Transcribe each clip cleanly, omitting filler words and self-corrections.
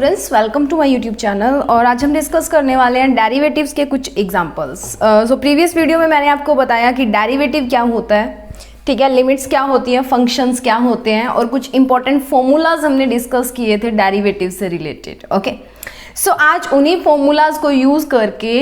Students, welcome to my YouTube channel. और आज हम डिस्कस करने वाले हैं डेरिवेटिव्स के कुछ एग्जांपल्स। सो प्रीवियस वीडियो में मैंने आपको बताया कि डेरिवेटिव क्या होता है, ठीक है, लिमिट्स क्या होती हैं, फंक्शंस क्या होते हैं और कुछ इंपॉर्टेंट फॉर्मूलाज हमने डिस्कस किए थे डेरिवेटिव से रिलेटेड। ओके, सो आज उन्हीं फॉर्मूलाज को यूज़ करके,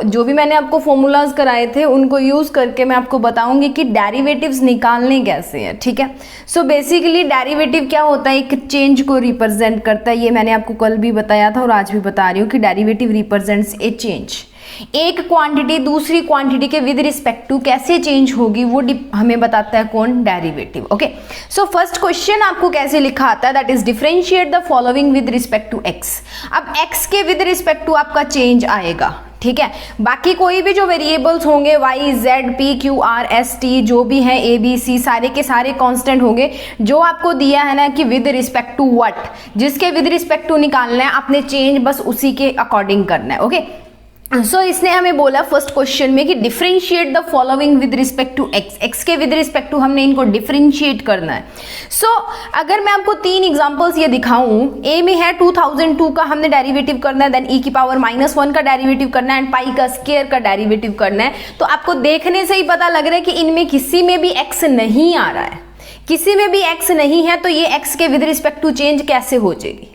जो भी मैंने आपको फॉर्मूलाज कराए थे उनको यूज़ करके मैं आपको बताऊंगी कि डेरिवेटिव्स निकालने कैसे हैं। ठीक है, सो बेसिकली डेरिवेटिव क्या होता है, एक चेंज को रिप्रेजेंट करता है। ये मैंने आपको कल भी बताया था और आज भी बता रही हूँ कि डेरिवेटिव रिप्रेजेंट्स ए चेंज। एक क्वांटिटी दूसरी क्वांटिटी के विद रिस्पेक्ट टू कैसे चेंज होगी वो हमें बताता है कौन, derivative. Okay, so first question आपको कैसे लिखा आता है, that is differentiate the following with respect to X. अब एक्स के विद रिस्पेक्ट टू आपका चेंज आएगा, ठीक है। बाकी कोई भी जो वेरिएबल्स होंगे y z p q r s t जो भी है a b c सारे के सारे कांस्टेंट होंगे। जो आपको दिया है ना कि विद रिस्पेक्ट टू व्हाट, जिसके विद रिस्पेक्ट टू निकालना है आपने चेंज बस उसी के अकॉर्डिंग करना है। ओके, सो इसने हमें बोला फर्स्ट क्वेश्चन में कि differentiate the following with respect to X. X के विद रिस्पेक्ट टू हमने इनको डिफरेंशिएट करना है। सो अगर मैं आपको तीन एग्जांपल्स ये दिखाऊं, ए में है 2002 का हमने डेरिवेटिव करना है, देन e की पावर -1 का डेरिवेटिव करना है एंड पाई का स्क्वायर का डेरिवेटिव करना है। तो आपको देखने से ही पता लग रहा है कि इनमें किसी में भी एक्स नहीं आ रहा है, किसी में भी एक्स नहीं है। तो ये एक्स के विद रिस्पेक्ट टू चेंज कैसे हो जाएगी?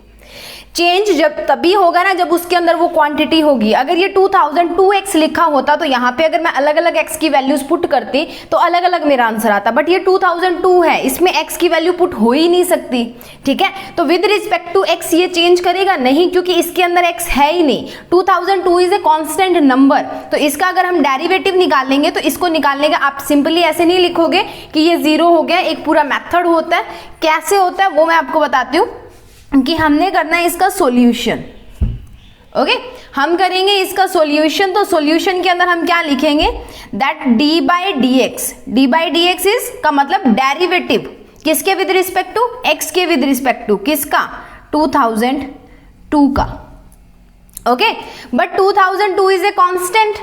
चेंज जब तभी होगा ना जब उसके अंदर वो क्वांटिटी होगी। अगर ये 2002x लिखा होता तो यहाँ पे अगर मैं अलग अलग x की वैल्यूज पुट करती तो अलग अलग मेरा आंसर आता, बट ये 2002 है, इसमें x की वैल्यू पुट हो ही नहीं सकती। ठीक है, तो विद रिस्पेक्ट टू x ये चेंज करेगा नहीं, क्योंकि इसके अंदर x है ही नहीं। 2002 इज ए कांस्टेंट नंबर, तो इसका अगर हम डेरिवेटिव निकालेंगे तो इसको निकालने का आप सिंपली ऐसे नहीं लिखोगे कि ये 0 हो गया। एक पूरा मेथड होता है, कैसे होता है वो मैं आपको बताती हूँ कि हमने करना है इसका सॉल्यूशन। ओके, हम करेंगे इसका सॉल्यूशन। तो सॉल्यूशन के अंदर हम क्या लिखेंगे, that d by d x is का मतलब डेरिवेटिव किसके विद रिस्पेक्ट टू, x के विद रिस्पेक्ट टू किसका, 2002 का। Okay, but 2002 is a constant,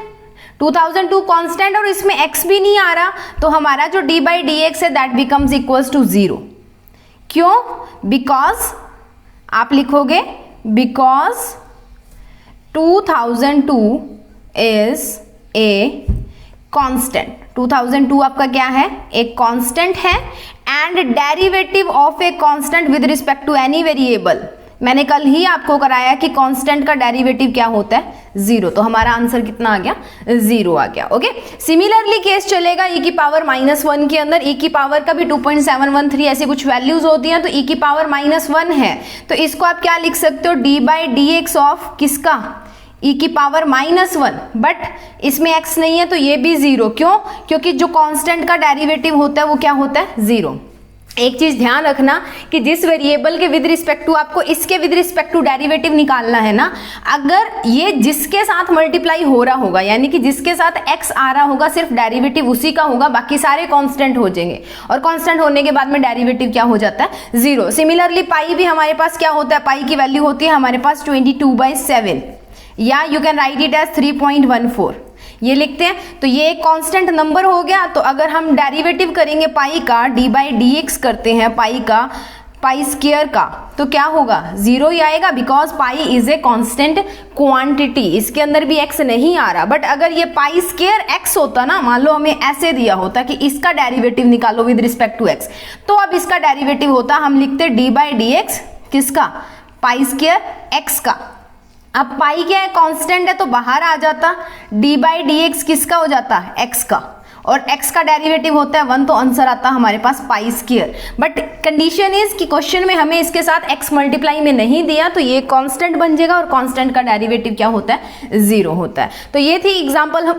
2002 constant और इसमें x भी नहीं आ रहा, तो हमारा जो d बाई डी एक्स है दैट बिकम्स इक्वल्स टू 0। क्यों? बिकॉज आप लिखोगे बिकॉज 2002 इज ए कांस्टेंट। 2002 आपका क्या है, एक कांस्टेंट है and derivative of a constant with respect to any variable. मैंने कल ही आपको कराया कि कांस्टेंट का डेरिवेटिव क्या होता है, 0। तो हमारा आंसर कितना आ गया, 0 आ गया। ओके, सिमिलरली केस चलेगा e की पावर -1 के अंदर। e की पावर का भी 2.713 ऐसे कुछ वैल्यूज होती हैं, तो e की पावर -1 है तो इसको आप क्या लिख सकते हो, d by d x of किसका, e की पावर -1। बट इसमें x नहीं है तो ये भी 0। क्यों? क्योंकि जो कांस्टेंट का डेरिवेटिव होता है वो क्या होता है, 0। एक चीज ध्यान रखना कि जिस वेरिएबल के विद रिस्पेक्ट टू आपको इसके विद रिस्पेक्ट टू डेरिवेटिव निकालना है ना, अगर ये जिसके साथ मल्टीप्लाई हो रहा होगा, यानी कि जिसके साथ x आ रहा होगा सिर्फ डेरिवेटिव उसी का होगा, बाकी सारे कांस्टेंट हो जाएंगे और कांस्टेंट होने के बाद में डेरिवेटिव क्या हो जाता है, 0। सिमिलरली पाई भी हमारे पास क्या होता है, पाई की वैल्यू होती है हमारे पास 22/7 या you can write it as 3.14 ये लिखते हैं। तो ये एक कांस्टेंट नंबर हो गया। तो अगर हम डेरिवेटिव करेंगे पाई का, d बाई डी एक्स करते हैं पाई का, पाई स्क्वायर का, तो क्या होगा, 0 ही आएगा because pi is a constant quantity, इसके अंदर भी x नहीं आ रहा। बट अगर ये पाई स्क्वायर x होता ना, मान लो हमें ऐसे दिया होता कि इसका डेरिवेटिव निकालो विद रिस्पेक्ट टू x, तो अब इसका डेरिवेटिव होता, हम लिखते d बाई डी एक्स किसका, पाई स्क्वायर x का। अब पाई क्या है, कांस्टेंट है तो बाहर आ जाता, d बाई डी एक्स किसका हो जाता है, x का, और x का डेरिवेटिव होता है 1, तो आंसर आता हमारे पास pi square. But condition is कि क्वेश्चन में हमें इसके साथ x मल्टीप्लाई में नहीं दिया, तो ये कांस्टेंट बन जाएगा और कांस्टेंट का डेरिवेटिव क्या होता है, 0 होता है। तो ये थी एग्जांपल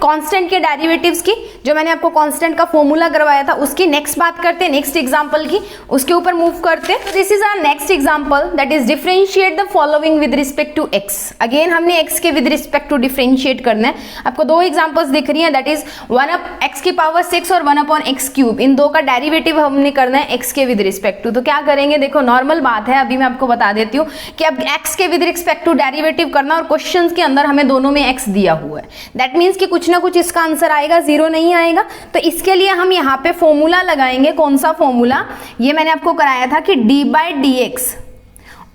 कांस्टेंट के डेरिवेटिव्स की, जो मैंने आपको कांस्टेंट का फॉर्मूला करवाया था उसकी। नेक्स्ट बात करते हैं नेक्स्ट एग्जांपल की, उसके ऊपर मूव करते हैं। This is our next example, that is differentiate the following with respect to x। Again हमने x के विद रिस्पेक्ट टू डिफरेंशिएट करना है। आपको दो एग्जांपल्स दिख रही हैं, दैट इज 1 x की पावर 6 और 1/x क्यूब, इन दो का डेरिवेटिव हमने करना है x के विद रिस्पेक्ट टू। तो क्या करेंगे, देखो नॉर्मल बात है, अभी मैं आपको बता देती हूँ कि अब x के विद रिस्पेक्ट टू डेरिवेटिव करना और क्वेश्चंस के अंदर हमें दोनों में x दिया हुआ है, दैट मीन्स कि कुछ ना कुछ इसका आंसर आएगा, 0 नहीं आएगा। तो इसके लिए हम यहाँ पे फॉर्मूला लगाएंगे। कौन सा फॉर्मूला, ये मैंने आपको कराया था कि d by d x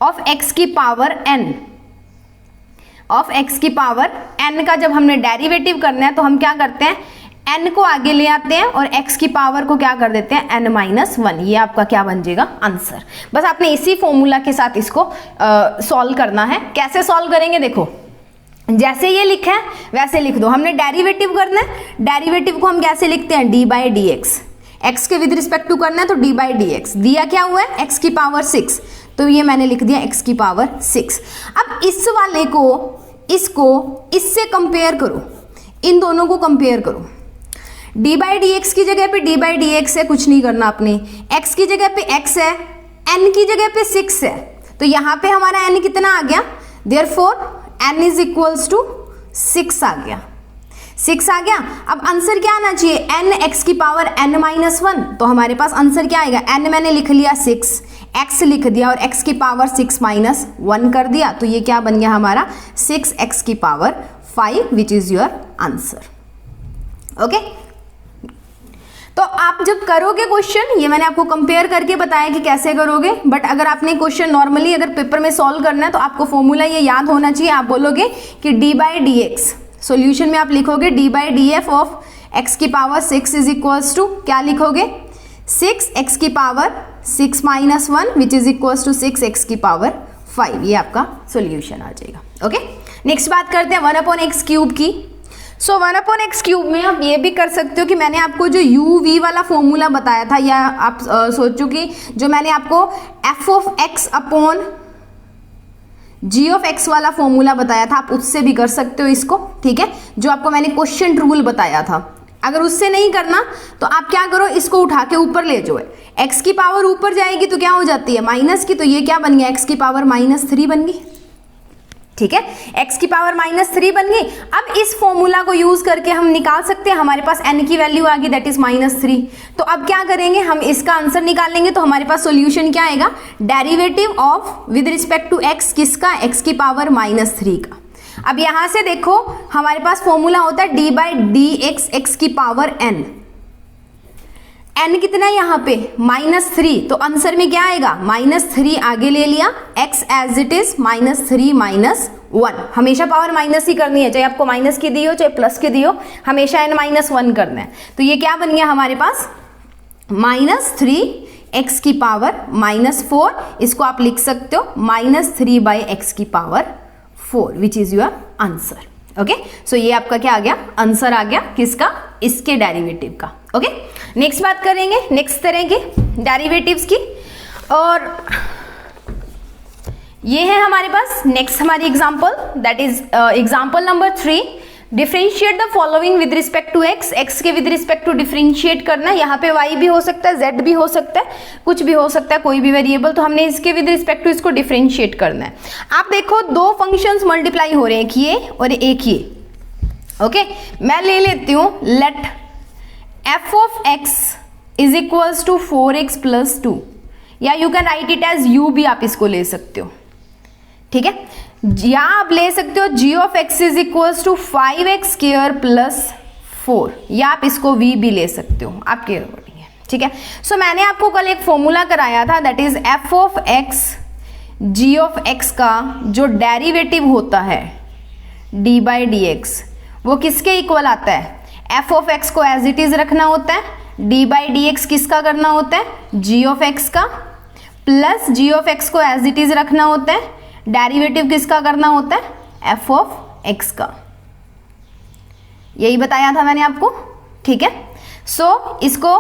of x की पावर एन, ऑफ एक्स की पावर एन का जब हमने डेरिवेटिव करना है तो हम क्या करते हैं, n को आगे ले आते हैं और x की पावर को क्या कर देते हैं, n-1। ये आपका क्या बन जाएगा, आंसर। बस आपने इसी फॉर्मूला के साथ इसको सॉल्व करना है। कैसे सॉल्व करेंगे, देखो जैसे ये लिखा है वैसे लिख दो। हमने डेरिवेटिव करना है, डेरिवेटिव को हम कैसे लिखते हैं, d by d x. X के विद रिस्पेक्ट टू करना है तो d बाई डी एक्स। दिया क्या हुआ है, x की पावर 6, तो ये मैंने लिख दिया x की पावर 6। अब इस वाले को इसको इससे कंपेयर करो, इन दोनों को कंपेयर करो। d बाई डी एक्स की जगह पे d बाई डी एक्स है, कुछ नहीं करना आपने। x की जगह पे x है, n की जगह पे 6 है, तो यहाँ पे हमारा n कितना आ गया, therefore n is equals to 6 आ गया, 6 आ गया। अब आंसर क्या आना चाहिए, n x की पावर n-1, तो हमारे पास आंसर क्या आएगा, n मैंने लिख लिया 6, x लिख दिया और x की पावर 6-1 कर दिया, तो ये क्या बन गया हमारा 6x की power 5 which is your answer. Okay, तो आप जब करोगे क्वेश्चन, ये मैंने आपको कंपेयर करके बताया कि कैसे करोगे, बट अगर आपने क्वेश्चन नॉर्मली अगर पेपर में सॉल्व करना है तो आपको फॉर्मूला ये याद होना चाहिए। आप बोलोगे कि d by d x, solution में आप लिखोगे d by d f of x की पावर 6 इज इक्वल्स टू, क्या लिखोगे, 6x की power 6-1 which is equals to 6x की पावर 5। ये आपका सोल्यूशन आ जाएगा। ओके, नेक्स्ट बात करते हैं 1/x क्यूब की। सो 1/x क्यूब में आप ये भी कर सकते हो कि मैंने आपको जो u v वाला फॉर्मूला बताया था, या आप सोचो कि जो मैंने आपको f of x upon g of x वाला फॉर्मूला बताया था, आप उससे भी कर सकते हो इसको, ठीक है, जो आपको मैंने क्वेश्चन रूल बताया था। अगर उससे नहीं करना तो आप क्या करो, इसको उठा के ऊपर ले जाओ, x की पावर ऊपर जाएगी तो क्या हो जाती है, माइनस की, तो ये क्या बन गया, x की पावर -3 बन गई, ठीक है, x की पावर -3 बन गई। अब इस फॉर्मूला को यूज करके हम निकाल सकते हैं, हमारे पास n की वैल्यू आ गई दैट इज -3। तो अब क्या करेंगे, हम इसका आंसर निकालेंगे, तो हमारे पास सॉल्यूशन क्या आएगा, derivative of with respect to x, किसका, x की पावर -3 का। अब यहां से देखो हमारे पास फॉर्मूला होता है d by d x, x की पावर n, n कितना है यहाँ पे -3, तो आंसर में क्या आएगा, -3 आगे ले लिया, x एज इट इज -3-1। हमेशा पावर माइनस ही करनी है, चाहे आपको माइनस की दी हो चाहे प्लस की दी हो, हमेशा n-1 करना है। तो ये क्या बन गया हमारे पास, -3x की पावर -4, इसको आप लिख सकते हो -3 बाई x की power 4 which is your answer. Okay, so ये आपका क्या आ गया, आंसर आ गया, किसका, इसके डेरिवेटिव का। ओके, नेक्स्ट बात करेंगे नेक्स्ट तरह के डेरिवेटिव्स की, और ये है हमारे पास नेक्स्ट हमारी example, that is example number 3। Differentiate the following with respect to x, x के विद रिस्पेक्ट टू डिफरेंशिएट करना है। यहाँ पे y भी हो सकता है, z भी हो सकता है, कुछ भी हो सकता है, कोई भी वेरिएबल, तो हमने इसके विद रिस्पेक्ट टू इसको डिफरेंशिएट करना है। आप देखो दो फंक्शंस मल्टीप्लाई हो रहे हैं, एक ये और एक ये। ओके, मैं ले लेती हूँ, let f of x is equals to 4x + 2, या you can write it as u भी आप इसको ले सकते हो, ठीक है, या आप ले सकते हो g of x is equals to 5x² + 4, या आप इसको v भी ले सकते हो, आपके अकॉर्डिंग है, ठीक है। सो मैंने आपको कल एक फॉर्मूला कराया था, that is f of x g of x का जो डेरिवेटिव होता है d बाई डी एक्स, वो किसके इक्वल आता है, f ऑफ x को एज इट इज रखना होता है, d बाई डी एक्स किसका करना होता है, g ऑफ x का, प्लस g ऑफ x को एज इट इज रखना होता है, डेरिवेटिव किसका करना होता है, f ऑफ x का। यही बताया था मैंने आपको, ठीक है। सो इसको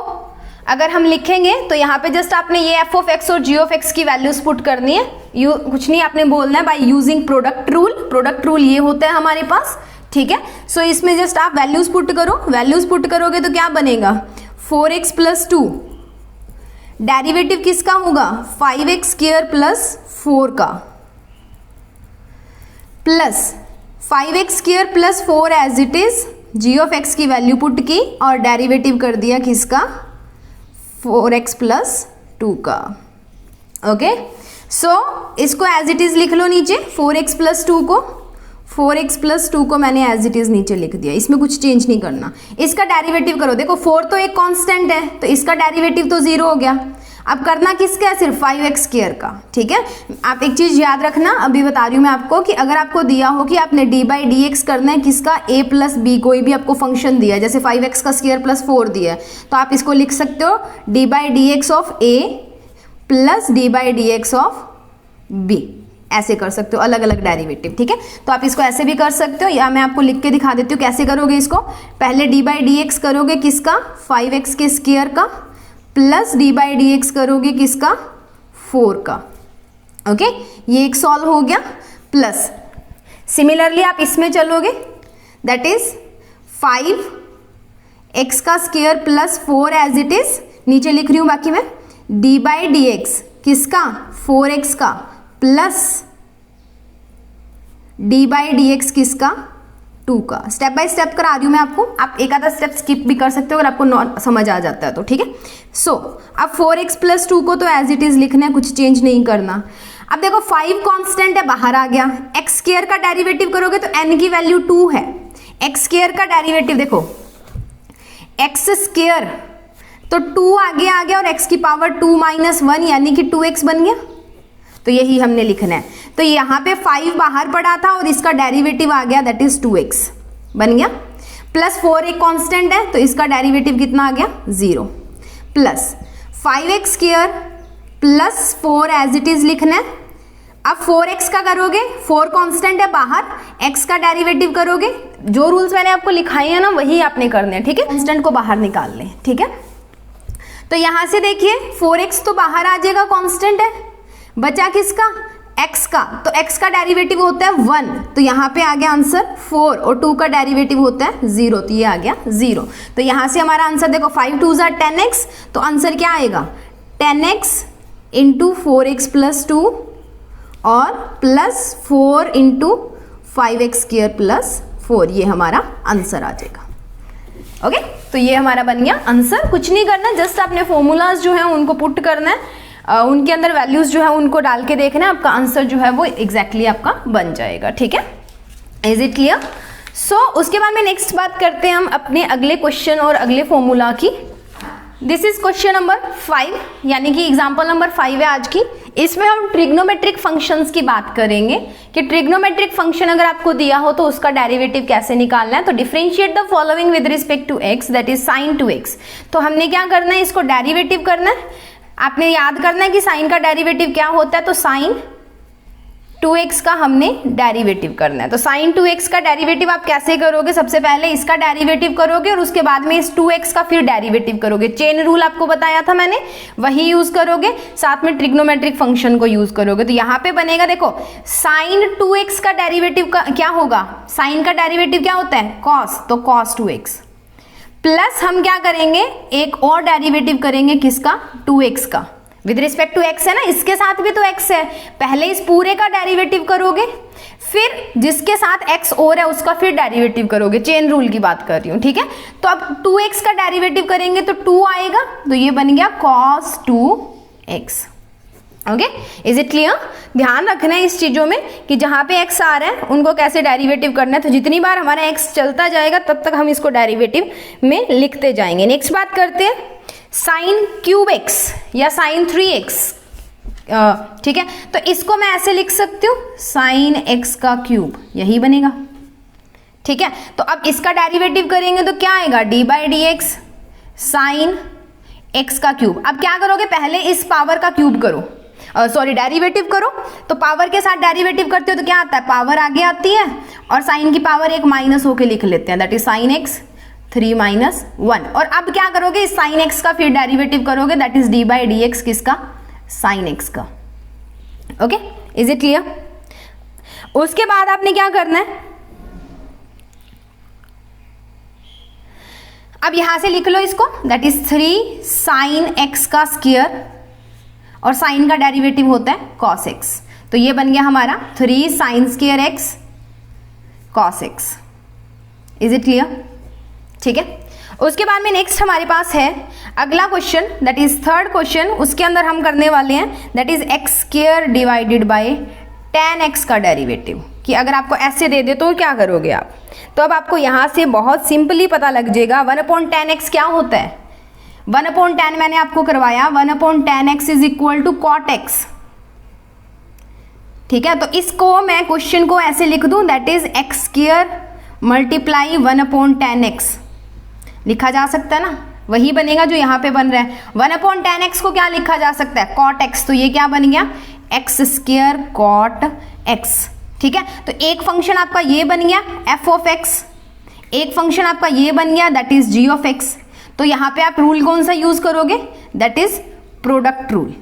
अगर हम लिखेंगे तो यहाँ पे जस्ट आपने ये f ऑफ x और g ऑफ x की वैल्यूज पुट करनी है, कुछ नहीं आपने बोलना है, by using product rule. Product rule ये होता है हमारे पास, ठीक है। सो इसमें जस्ट आप वैल्यूज पुट करो, वैल्यूज पुट करोगे तो क्या बनेगा, 4x + 2, डेरिवेटिव किसका होगा, 5x² + 4 का, plus 5x² + 4 as it is, g of x की वैल्यू पुट की और डेरिवेटिव कर दिया किसका, 4x + 2 का। ओके, सो इसको एज इट इज लिख लो नीचे, 4x + 2 को, 4x + 2 को मैंने एज इट इज नीचे लिख दिया, इसमें कुछ चेंज नहीं करना। इसका डेरिवेटिव करो, देखो 4 तो एक कांस्टेंट है तो इसका डेरिवेटिव तो 0 हो गया। अब करना किसका है, सिर्फ 5x स्क्वायर का। ठीक है, आप एक चीज याद रखना, अभी बता रही हूँ मैं आपको कि अगर आपको दिया हो कि आपने d/dx करना है किसका, a प्लस बी, कोई भी आपको फंक्शन दिया है, जैसे 5x का स्क्वायर प्लस 4 दिया है, तो आप इसको लिख सकते हो d/dx of a plus d/dx of b, ऐसे कर सकते हो, अलग अलग डेरिवेटिव। ठीक है, तो आप इसको ऐसे भी कर सकते हो, या मैं आपको लिख के दिखा देती हूँ कैसे करोगे इसको। पहले d/dx करोगे किसका, 5x के स्क्वायर का, प्लस d/dx करोगे किसका, 4 का। ओके, ये एक सॉल्व हो गया। प्लस सिमिलरली आप इसमें चलोगे, दैट इज 5x का square plus 4 as it is, नीचे लिख रही हूँ बाकी मैं, d/dx किसका, 4x का, प्लस d/dx किसका, 2 का। स्टेप बाय स्टेप करा रही हूं मैं आपको, आप एक आधा स्टेप स्किप भी कर सकते हो अगर आपको समझ आ जाता है तो। ठीक है, सो अब 4x प्लस 2 को तो एज इट इज लिखना है, कुछ चेंज नहीं करना। अब देखो 5 कांस्टेंट है, बाहर आ गया, x स्क्वायर का डेरिवेटिव करोगे तो n की वैल्यू 2 है, x स्क्वायर का डेरिवेटिव देखो x स्क्वायर तो 2 आगे आ गया और x की पावर 2 माइनस 1 यानी कि 2x बन गया, तो यही हमने लिखना है। तो यहाँ पे 5 बाहर पड़ा था और इसका डेरिवेटिव आ गया, दैट इज 2x बन गया, प्लस 4 एक कांस्टेंट है तो इसका डेरिवेटिव कितना आ गया, 0, plus 5x square plus 4 as it is लिखना है। अब 4x का करोगे, 4 कांस्टेंट है बाहर, x का डेरिवेटिव करोगे, जो रूल्स मैंने आपको लिखाई है ना वही आपने करने हैं। ठीक है, कांस्टेंट को बाहर निकाल लें। ठीक है, तो यहां से देखिए 4x तो बाहर आ जाएगा, कांस्टेंट है, बचा किसका, x का, तो x का डेरिवेटिव होता है 1, तो यहाँ पे आ गया आंसर 4, और 2 का डेरिवेटिव होता है 0, तो ये आ गया 0। तो यहाँ से हमारा आंसर देखो 5 2 ज़ा 10x, तो आंसर क्या आएगा, 10x इंटू 4x प्लस 2 और plus 4 into 5x square plus 4, ये हमारा आंसर आ जाएगा। ओके, तो ये हमारा बन गया आंसर। कुछ नहीं करना, जस्ट आपने फॉर्मूलाज जो है उनको पुट करना है, उनके अंदर वैल्यूज जो है उनको डाल के देखना है, आपका आंसर जो है वो एग्जैक्टली आपका बन जाएगा। ठीक है, इज इट क्लियर? सो उसके बाद में नेक्स्ट बात करते हैं हम अपने अगले क्वेश्चन और अगले फॉर्मूला की। दिस इज क्वेश्चन नंबर 5, यानी कि एग्जाम्पल नंबर 5 है आज की। इसमें हम ट्रिग्नोमेट्रिक फंक्शंस की बात करेंगे कि ट्रिग्नोमेट्रिक फंक्शन अगर आपको दिया हो तो उसका डेरिवेटिव कैसे निकालना है। तो differentiate the following with respect to x, that is sine 2x। तो हमने क्या करना है, इसको डेरिवेटिव करना है। आपने याद करना है कि साइन का डेरिवेटिव क्या होता है, तो साइन 2x का हमने डेरिवेटिव करना है। तो साइन 2x का डेरिवेटिव आप कैसे करोगे, सबसे पहले इसका डेरिवेटिव करोगे और उसके बाद में इस 2x का फिर डेरिवेटिव करोगे। चेन रूल आपको बताया था मैंने, वही यूज करोगे, साथ में ट्रिग्नोमेट्रिक फंक्शन को यूज करोगे। तो यहाँ पे बनेगा देखो साइन 2x का डेरिवेटिव का क्या होगा, साइन का डेरिवेटिव क्या होता है, कॉस, तो कॉस 2x, प्लस हम क्या करेंगे, एक और डेरिवेटिव करेंगे किसका, 2x का, विद रिस्पेक्ट टू x है ना, इसके साथ भी तो x है, पहले इस पूरे का डेरिवेटिव करोगे, फिर जिसके साथ x और है उसका फिर डेरिवेटिव करोगे। चेन रूल की बात कर रही हूं। ठीक है, तो अब 2x का डेरिवेटिव करेंगे तो 2 आएगा, तो ये बन गया cos 2x। Okay, is it clear? ध्यान रखना है इस चीजों में कि जहां पे x आ रहा है उनको कैसे डेरिवेटिव करना है। तो जितनी बार हमारा x चलता जाएगा तब तक हम इसको डेरिवेटिव में लिखते जाएंगे। नेक्स्ट बात करते हैं साइन क्यूब x या साइन 3x। ठीक है, तो इसको मैं ऐसे लिख सकती हूँ साइन x का क्यूब, यही बनेगा। ठीक है, तो अब इसका डेरिवेटिव करेंगे तो क्या आएगा, d/dx साइन x का क्यूब। अब क्या करोगे, पहले इस पावर का क्यूब करो, सॉरी डेरिवेटिव करो। तो पावर के साथ डेरिवेटिव करते हो तो क्या आता है, पावर आगे आती है और साइन की पावर एक माइनस होके लिख लेते हैं, that is sign x 3 minus 1। और अब क्या करोगे, इस साइन x का फिर डेरिवेटिव करोगे, दैट इज d/dx किसका, साइन x का। Okay, is it clear? उसके बाद आपने क्या करना है, अब यहां से लिख लो इसको, दैट इज 3 साइन x का स्क्वायर, और साइन का डेरिवेटिव होता है cos x, तो ये बन गया हमारा 3 sine square x cos x। Is it clear? ठीक है, उसके बाद में नेक्स्ट हमारे पास है अगला question, that is third question. उसके अंदर हम करने वाले हैं that is x square divided by tan x का डेरिवेटिव। कि अगर आपको ऐसे दे दे तो क्या करोगे आप, तो अब आपको यहाँ से बहुत सिंपली पता लग जाएगा 1/tan x क्या होता है, 1/10 मैंने आपको करवाया, 1/10x is equal to cot x. ठीक है, तो इसको मैं क्वेश्चन को ऐसे लिख दूं, that is x square multiply 1/10x लिखा जा सकता है ना, वही बनेगा जो यहाँ पे बन रहा है। 1/10x को क्या लिखा जा सकता है, कॉट एक्स, तो ये क्या बन गया, एक्स स्क्वायर कॉट एक्स। ठीक है, तो एक फंक्शन आपका ये बन गया एफ ऑफ एक्स, एक फंक्शन आपका ये बन गया that is g of x. तो यहाँ पे आप रूल कौन सा यूज करोगे, दैट इज प्रोडक्ट रूल।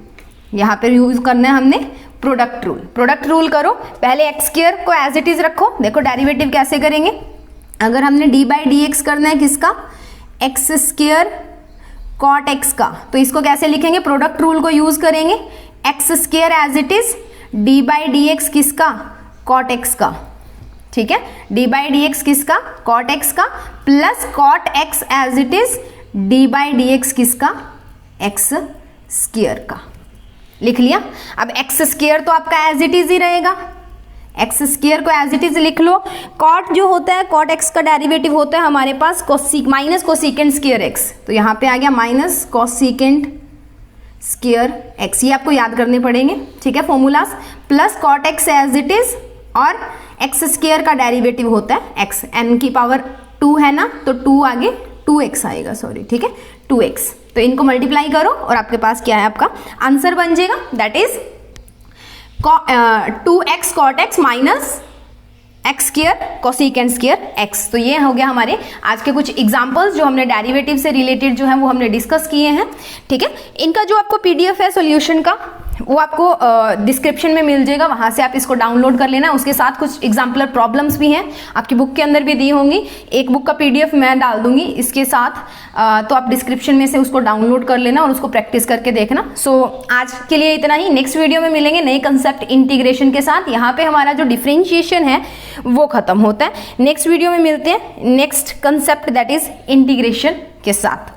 यहाँ पे यूज करना है हमने प्रोडक्ट रूल। प्रोडक्ट रूल करो, पहले एक्स स्क्वायर को एज इट इज रखो। देखो डेरिवेटिव कैसे करेंगे, अगर हमने डी बाई डी एक्स करना है किसका, एक्स स्क्वायर कॉट एक्स का, तो इसको कैसे लिखेंगे, प्रोडक्ट रूल को यूज करेंगे। X square as it is d by d x किसका, कॉट एक्स का। ठीक है, डी बाई डी एक्स किसका, कॉट एक्स का, plus cot x as it is d by d x किसका, एक्स स्क्वायर का। लिख लिया। अब एक्स स्क्वायर तो आपका एज इट इज ही रहेगा, एक्स स्क्वायर को एज इट इज लिख लो। कॉट जो होता है, कॉट एक्स का डेरिवेटिव होता है हमारे पास माइनस कोसिकेंट स्क्वायर एक्स, तो यहाँ पे आ गया माइनस कोसिकेंट स्क्वायर एक्स, ये आपको याद करने पड़ेंगे। ठीक है, formulas, plus cot x as it is, और एक्स स्क्वायर का डेरिवेटिव होता है एक्स, एन की पावर 2 है ना, तो 2 आगे 2x आएगा, सॉरी। ठीक है, 2x, तो इनको मल्टीप्लाई करो और आपके पास क्या है, आपका आंसर बन जाएगा that is 2x cot x minus x square cosecant square x. तो ये हो गया हमारे आज के कुछ एग्जांपल्स जो हमने डेरिवेटिव से रिलेटेड जो है वो हमने डिस्कस किए हैं। ठीक है, इनका जो आपको पीडीएफ है सॉल्यूशन का, वो आपको डिस्क्रिप्शन में मिल जाएगा, वहाँ से आप इसको डाउनलोड कर लेना। उसके साथ कुछ एग्जाम्पलर प्रॉब्लम्स भी हैं, आपकी बुक के अंदर भी दी होंगी। एक बुक का पीडीएफ मैं डाल दूंगी इसके साथ, तो आप डिस्क्रिप्शन में से उसको डाउनलोड कर लेना और उसको प्रैक्टिस करके देखना। सो आज के लिए इतना ही, नेक्स्ट वीडियो में मिलेंगे नए कंसेप्ट इंटीग्रेशन के साथ। यहाँ पे हमारा जो डिफरेंशिएशन है वो खत्म होता है। नेक्स्ट वीडियो में मिलते हैं next concept that is integration के साथ।